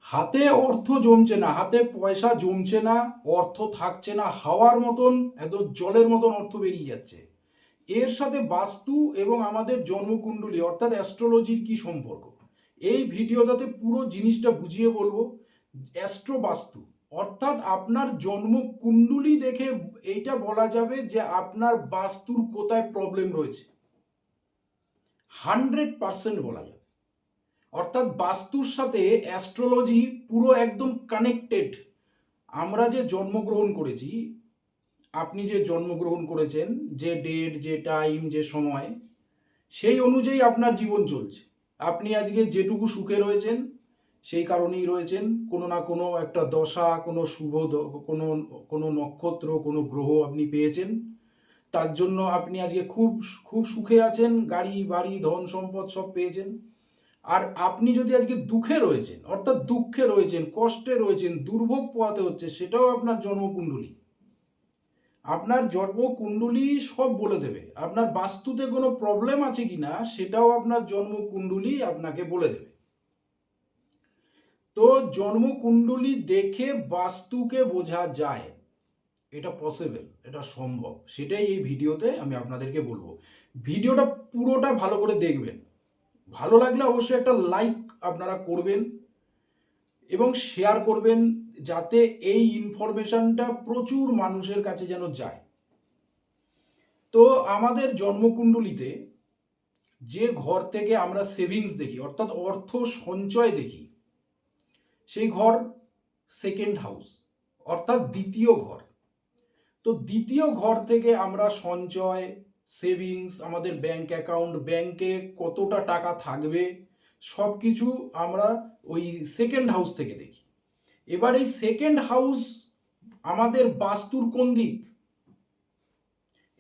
হাতে অর্থ জমছে না, হাতে পয়সা জমছে না, অর্থ থাকছে না, হাওয়ার মতন একদম জলের মতন অর্থ বেরিয়ে যাচ্ছে। এর সাথে বাস্তু এবং আমাদের জন্মকুণ্ডলী অর্থাৎ অ্যাস্ট্রোলজির কি সম্পর্ক, এই ভিডিওটাতে পুরো জিনিসটা বুঝিয়ে বলবো। অ্যাস্ট্রো বাস্তু অর্থাৎ আপনার জন্মকুণ্ডলী দেখে এইটা বলা যাবে যে আপনার বাস্তুর কোথায় প্রবলেম রয়েছে। 100% বলা যাবে। অর্থাৎ বাস্তুর সাথে অ্যাস্ট্রোলজি পুরো একদম কানেক্টেড। আমরা যে জন্মগ্রহণ করেছি, আপনি যে জন্মগ্রহণ করেছেন, যে ডেট, যে টাইম, যে সময়, সেই অনুযায়ী আপনার জীবন চলছে। আপনি আজকে যেটুকু সুখে রয়েছেন সেই কারণেই রয়েছেন। কোনো না কোনো একটা দশা, কোনো কোনো কোনো নক্ষত্র, কোনো গ্রহ আপনি পেয়েছেন, তার জন্য আপনি আজকে খুব খুব সুখে আছেন, গাড়ি বাড়ি ধন সম্পদ সব পেয়েছেন। আর আপনি যদি আজকে দুঃখে রয়েছেন, অর্থাৎ দুঃখে রয়েছেন, কষ্টে রয়েছেন, দুর্ভোগ পোহাতে হচ্ছে, সেটাও আপনার জন্মকুণ্ডলী। আপনার জন্মকুণ্ডলী সব বলে দেবে। আপনার বাস্তুতে কোনো প্রবলেম আছে কিনা সেটাও আপনার জন্মকুণ্ডলী আপনাকে বলে দেবে। তো জন্মকুণ্ডলী দেখে বাস্তুকে বোঝা যায়, এটা পসিবল, এটা সম্ভব। সেটাই এই ভিডিওতে আমি আপনাদেরকে বলবো। ভিডিওটা পুরোটা ভালো করে দেখবেন। ভালো লাগলে অবশ্যই একটা লাইক আপনারা করবেন এবং শেয়ার করবেন, যাতে এই ইনফরমেশনটা প্রচুর মানুষের কাছে যেন যায়। তো আমাদের জন্মকুণ্ডলীতে যে ঘর থেকে আমরা সেভিংস দেখি, অর্থাৎ অর্থ সঞ্চয় দেখি, সেই ঘর সেকেন্ড হাউস, অর্থাৎ দ্বিতীয় ঘর। তো দ্বিতীয় ঘর থেকে আমরা সঞ্চয়, সেভিংস, আমাদের ব্যাংক অ্যাকাউন্ট, ব্যাংকে কতটা টাকা থাকবে, সব কিছু আমরা ওই সেকেন্ড হাউস থেকে দেখি। এবার এই সেকেন্ড হাউস আমাদের বাস্তুর কোন দিক?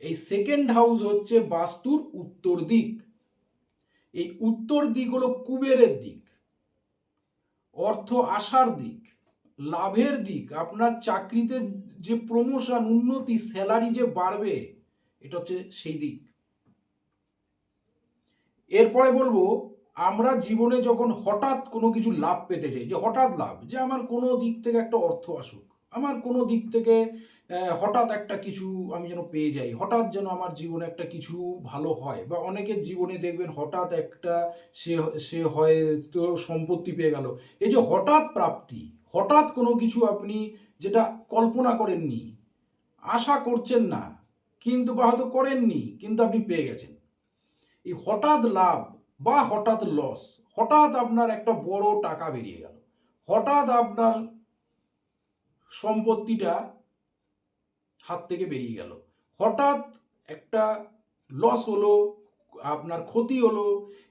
এই সেকেন্ড হাউস হচ্ছে বাস্তুর উত্তর দিক। এই উত্তর দিক হলো কুবেরের দিক, অর্থ আসার দিক, লাভের দিক। আপনার চাকরিতে যে প্রমোশন, উন্নতি, স্যালারি যে বাড়বে, এটা হচ্ছে সেই দিক। এরপরে বলবো, আমরা জীবনে যখন হঠাৎ কোনো কিছু লাভ পেতে চাই, যে হঠাৎ লাভ, যে আমার কোনো দিক থেকে একটা অর্থ আসুক, আমার কোনো দিক থেকে হঠাৎ একটা কিছু আমি যেন পেয়ে যাই, হঠাৎ যেন আমার জীবনে একটা কিছু ভালো হয়। বা অনেকের জীবনে দেখবেন হঠাৎ একটা সে সে হয়তো সম্পত্তি পেয়ে গেল। এই যে হঠাৎ প্রাপ্তি, হঠাৎ কোনো কিছু আপনি যেটা কল্পনা করেননি, আশা করছেন না, কিন্তু বা হয়তো করেননি কিন্তু আপনি পেয়ে গেছেন, এই হঠাৎ লাভ বা হঠাৎ লস, হঠাৎ আপনার একটা বড় টাকা বেরিয়ে গেল, হঠাৎ আপনার সম্পত্তিটা হাত থেকে বেরিয়ে গেল, হঠাৎ একটা লস হলো, আপনার ক্ষতি হলো।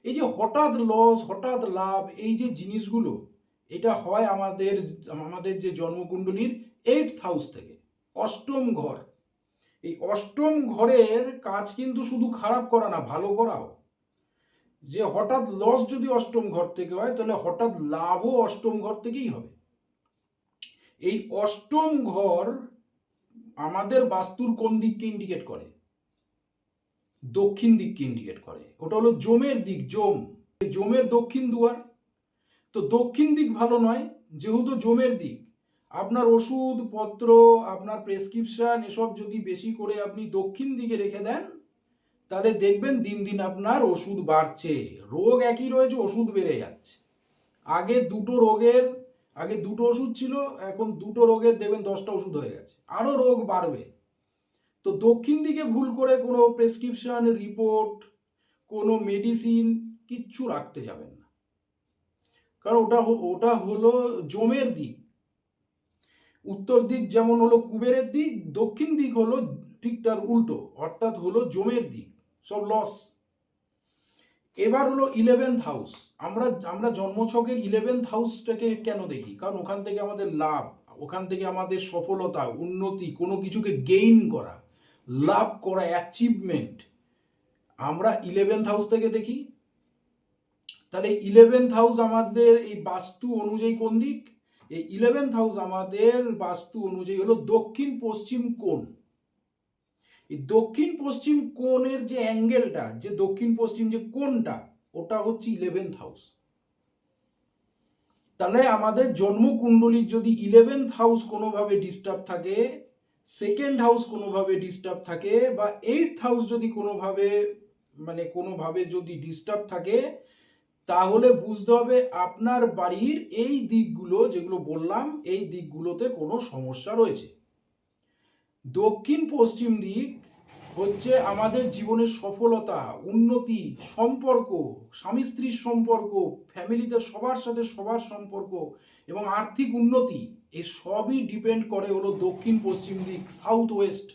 এই যে হঠাৎ লস, হঠাৎ লাভ, এই যে জিনিসগুলো, এটা হয় আমাদের আমাদের যে জন্মকুণ্ডলীর 8th হাউস থেকে, অষ্টম ঘর। এই অষ্টম ঘরের কাজ কিন্তু শুধু খারাপ করা না, ভালো করাও। যে হঠাৎ লস যদি অষ্টম ঘর থেকে হয়, তাহলে হঠাৎ লাভও অষ্টম ঘর থেকেই হবে। এই অষ্টম ঘর আমাদের বাস্তুর কোন দিককে ইন্ডিকেট করে? দক্ষিণ দিককে ইন্ডিকেট করে। ওটা হলো জমের দিক, জমের দক্ষিণ দুয়ার। তো দক্ষিণ দিক ভালো নয়, যেহেতু জমের দিক। আপনার ওষুধ পত্র, আপনার প্রেসক্রিপশন, এসব যদি বেশি করে আপনি দক্ষিণ দিকে রেখে দেন, তাহলে দেখবেন দিন দিন আপনার ওষুধ বাড়ছে। রোগ একই রয়েছে, ওষুধ বেড়ে যাচ্ছে। আগে দুটো ওষুধ ছিল, এখন দুটো রোগের দেখবেন 10টা ওষুধ হয়ে গেছে, আরো রোগ বাড়বে। তো দক্ষিণ দিকে ভুল করে কোনো প্রেসক্রিপশন, রিপোর্ট, কোনো মেডিসিন কিচ্ছু রাখতে যাবেন না, কারণ ওটা ওটা হলো জমের দিক। উত্তর দিক যেমন হলো কুবেরের দিক, দক্ষিণ দিক হলো ঠিক তার উল্টো, অর্থাৎ হলো জমের দিক, সব লস। এবার হলো 11th হাউস। আমরা আমরা জন্মছকের 11th হাউসটাকে কেন দেখি? কারণ ওখান থেকে আমাদের লাভ, ওখান থেকে আমাদের সফলতা, উন্নতি, কোনো কিছুকে গেইন করা, লাভ করা, অ্যাচিভমেন্ট, আমরা 11th হাউস থেকে দেখি। তাহলে 11th হাউস আমাদের এই বাস্তু অনুযায়ী কোন দিক? এই 11th হাউস আমাদের বাস্তু অনুযায়ী হলো দক্ষিণ পশ্চিম কোণ। এই দক্ষিণ পশ্চিম কোণের যে অ্যাঙ্গেলটা, যে দক্ষিণ পশ্চিম যে কোণটা, ওটা হচ্ছে 11th হাউস। তাহলে আমাদের জন্মকুণ্ডলীর যদি 11th হাউস কোনোভাবে ডিস্টার্ব থাকে, সেকেন্ড হাউস কোনোভাবে ডিস্টার্ব থাকে, বা 8th হাউস যদি কোনোভাবে যদি ডিস্টার্ব থাকে, তাহলে বুঝতে হবে আপনার বাড়ির এই দিকগুলো যেগুলো বললাম, এই দিকগুলোতে কোনো সমস্যা রয়েছে। দক্ষিণ পশ্চিম দিক হচ্ছে আমাদের জীবনের সফলতা, উন্নতি, সম্পর্ক, স্বামী স্ত্রীর সম্পর্ক, ফ্যামিলিতে সবার সাথে সবার সম্পর্ক এবং আর্থিক উন্নতি, এই সবই ডিপেন্ড করে হলো দক্ষিণ পশ্চিম দিক, সাউথ ওয়েস্ট।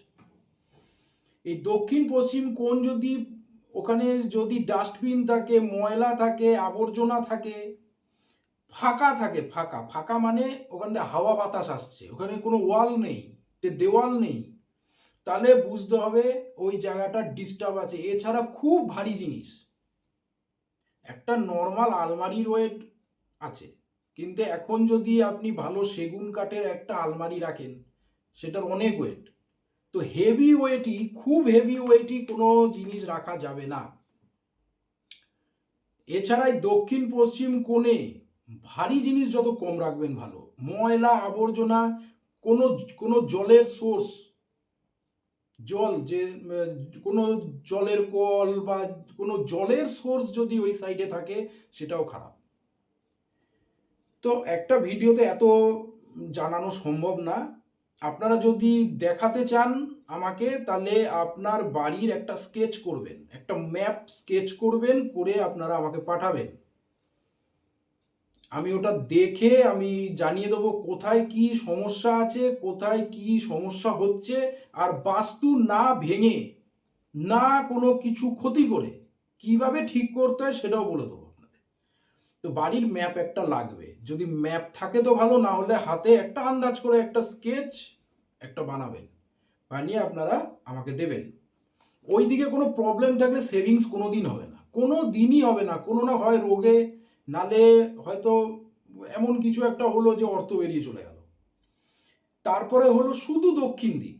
এই দক্ষিণ পশ্চিম কোণ যদি, ওখানে যদি ডাস্টবিন থাকে, ময়লা থাকে, আবর্জনা থাকে, ফাঁকা থাকে, ফাঁকা ফাঁকা মানে ওখান থেকে হাওয়া বাতাস আসছে, ওখানে কোনো ওয়াল নেই, দেওয়াল নেই, তাহলে বুঝতে হবে ওই জায়গাটা ডিস্টার্ব আছে। এছাড়া খুব ভারী জিনিস, একটা নর্মাল আলমারির ওয়েট আছে, কিন্তু এখন যদি আপনি ভালো সেগুন কাঠের একটা আলমারি রাখেন, সেটার অনেক ওয়েট। তো হেভি ওয়েটই, খুব হেভি ওয়েটই কোনো জিনিস রাখা যাবে না। এছাড়াই দক্ষিণ পশ্চিম কোণে ভারী জিনিস যত কম রাখবেন ভালো। ময়লা আবর্জনা, কোনো কোনো জলের সোর্স, জল যে কোনো জলের কল বা কোনো জলের সোর্স যদি ওই সাইডে থাকে, সেটাও খারাপ। তো একটা ভিডিওতে এত জানানো সম্ভব না। আপনারা যদি দেখাতে চান আমাকে, তাহলে আপনার বাড়ির একটা স্কেচ করবেন, একটা ম্যাপ স্কেচ করবেন, করে আপনারা আমাকে পাঠাবেন। আমি ওটা দেখে আমি জানিয়ে দেবো কোথায় কি সমস্যা আছে, কোথায় কি সমস্যা হচ্ছে, আর বাস্তু না ভেঙে, না কোনো কিছু ক্ষতি করে কিভাবে ঠিক করতে হয় সেটাও বলে দেবো আপনাদের। তো বাড়ির ম্যাপ একটা লাগবে, যদি ম্যাপ থাকে তো ভালো, না হলে হাতে একটা আন্দাজ করে একটা স্কেচ একটা বানাবেন, বানিয়ে আপনারা আমাকে দেবেন। ওই দিকে কোনো প্রবলেম থাকলে সেভিংস কোনো দিন হবে না, কোনো দিনই হবে না। কোনো না হয় রোগে, নালে হয়তো এমন কিছু একটা হলো যে অর্থ বেরিয়ে চলে গেল। তারপরে হলো শুধু দক্ষিণ দিক,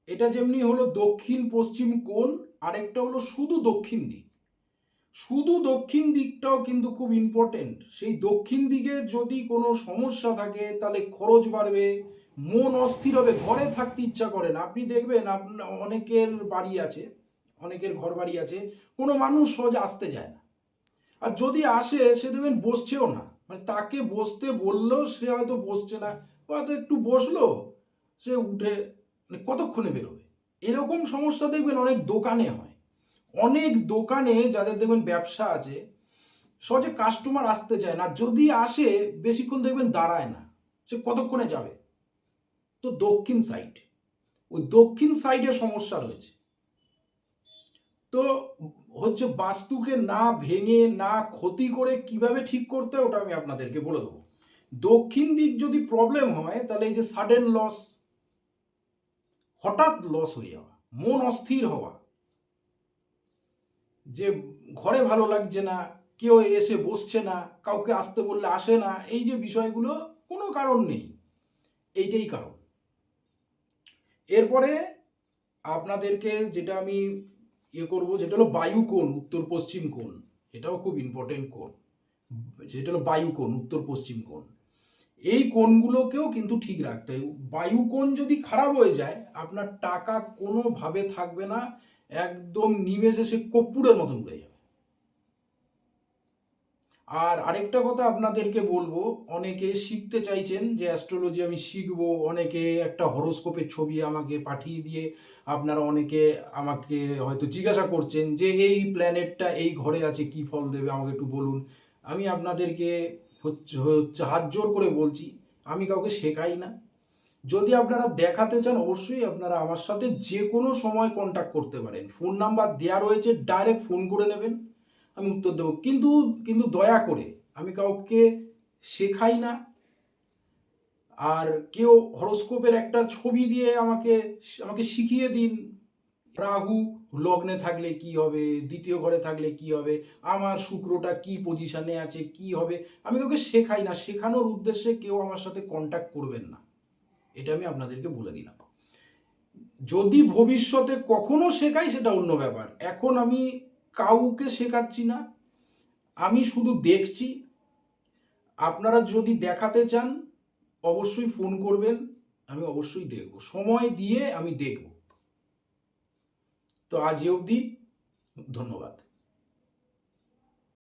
এটা যেমনি হলো দক্ষিণ পশ্চিম কোণ, আরেকটা হলো শুধু দক্ষিণ দিক। শুধু দক্ষিণ দিকটাও কিন্তু খুব ইম্পর্টেন্ট। সেই দক্ষিণ দিকে যদি কোনো সমস্যা থাকে, তাহলে খরচ বাড়বে, মন অস্থির হবে, ঘরে থাকতে ইচ্ছা করে না। আপনি দেখবেন আপনার অনেকের বাড়ি আছে, অনেকের ঘর বাড়ি আছে, কোনো মানুষ সহজে আসতে যায় না, আর যদি আসে সে দেখবেন বসছেও না, মানে তাকে বসতে বললেও সে হয়তো বসছে না, হয়তো একটু বসলো, সে উঠে মানে কতক্ষণে বেরোবে। এরকম সমস্যা দেখবেন অনেক দোকানে হয়। অনেক দোকানে যাদের দেখবেন ব্যবসা আছে, সহজে কাস্টমার আসতে চায় না, যদি আসে বেশিক্ষণ দেখবেন দাঁড়ায় না, সে কতক্ষণে যাবে। তো দক্ষিণ সাইড, ওই দক্ষিণ সাইডে সমস্যা রয়েছে। তো হচ্ছে বাস্তুকে না ভেঙে, না ক্ষতি করে কিভাবে ঠিক করতে হয় ওটা আমি আপনাদেরকে বলে দেবো। দক্ষিণ দিক যদি প্রবলেম হয়, তাহলে এই যে সাডেন লস, হঠাৎ লস হয়ে যাওয়া, মন অস্থির হওয়া, যে ঘরে ভালো লাগছে না, কেউ এসে বসছে না, কাউকে আসতে বললে আসে না, এই যে বিষয়গুলো কোনো কারণ নেই, এইটাই কারণ। এরপরে আপনাদেরকে যেটা আমি করব, যেটা হলো বায়ু কোণ, উত্তর পশ্চিম কোণ, এটাও খুব ইম্পর্টেন্ট কোণ। যেটা হলো বায়ু কোণ, উত্তর পশ্চিম কোণ, এই কোণগুলোকেও কিন্তু ঠিক রাখতে হয়। বায়ু কোণ যদি খারাপ হয়ে যায়, আপনার টাকা কোনোভাবে থাকবে না, একদম নিমেষে সে কর্পূরের মতন উড়ে যাবে। আর আরেকটা কথা আপনাদেরকে বলবো, অনেকে শিখতে চাইছেন যে অ্যাস্ট্রোলজি আমি শিখবো, অনেকে একটা হরোস্কোপের ছবি আমাকে পাঠিয়ে দিয়ে আপনারা অনেকে আমাকে হয়তো জিজ্ঞাসা করছেন যে এই প্ল্যানেটটা এই ঘরে আছে, কি ফল দেবে আমাকে একটু বলুন। আমি আপনাদেরকে হচ্ছে হচ্ছে হাত জোর করে বলছি, আমি কাউকে শেখাই না। যদি আপনারা দেখাতে চান, অবশ্যই আপনারা আমার সাথে যে কোনো সময় কন্ট্যাক্ট করতে পারেন, ফোন নাম্বার দেওয়া রয়েছে, ডাইরেক্ট ফোন করে নেবেন, আমি উত্তর দেবো। কিন্তু কিন্তু দয়া করে আমি কাউকে শেখাই না। আর কেউ হরোস্কোপের একটা ছবি দিয়ে আমাকে আমাকে শিখিয়ে দিন, রাহু লগ্নে থাকলে কি হবে, দ্বিতীয় ঘরে থাকলে কি হবে, আমার শুক্রটা কি পজিশনে আছে, কি হবে, আমি কাউকে শেখাই না। শেখানোর উদ্দেশ্যে কেউ আমার সাথে কন্ট্যাক্ট করবেন না, এটা আমি আপনাদেরকে বলে দিলাম। যদি ভবিষ্যতে কখনো শেখাই সেটা অন্য ব্যাপার, এখন আমি কাউকে শেখাচ্ছি না, আমি শুধু দেখছি। আপনারা যদি দেখাতে চান অবশ্যই ফোন করবেন, আমি অবশ্যই দেখব, সময় দিয়ে আমি দেখব। তো আজ এ অবধি, ধন্যবাদ।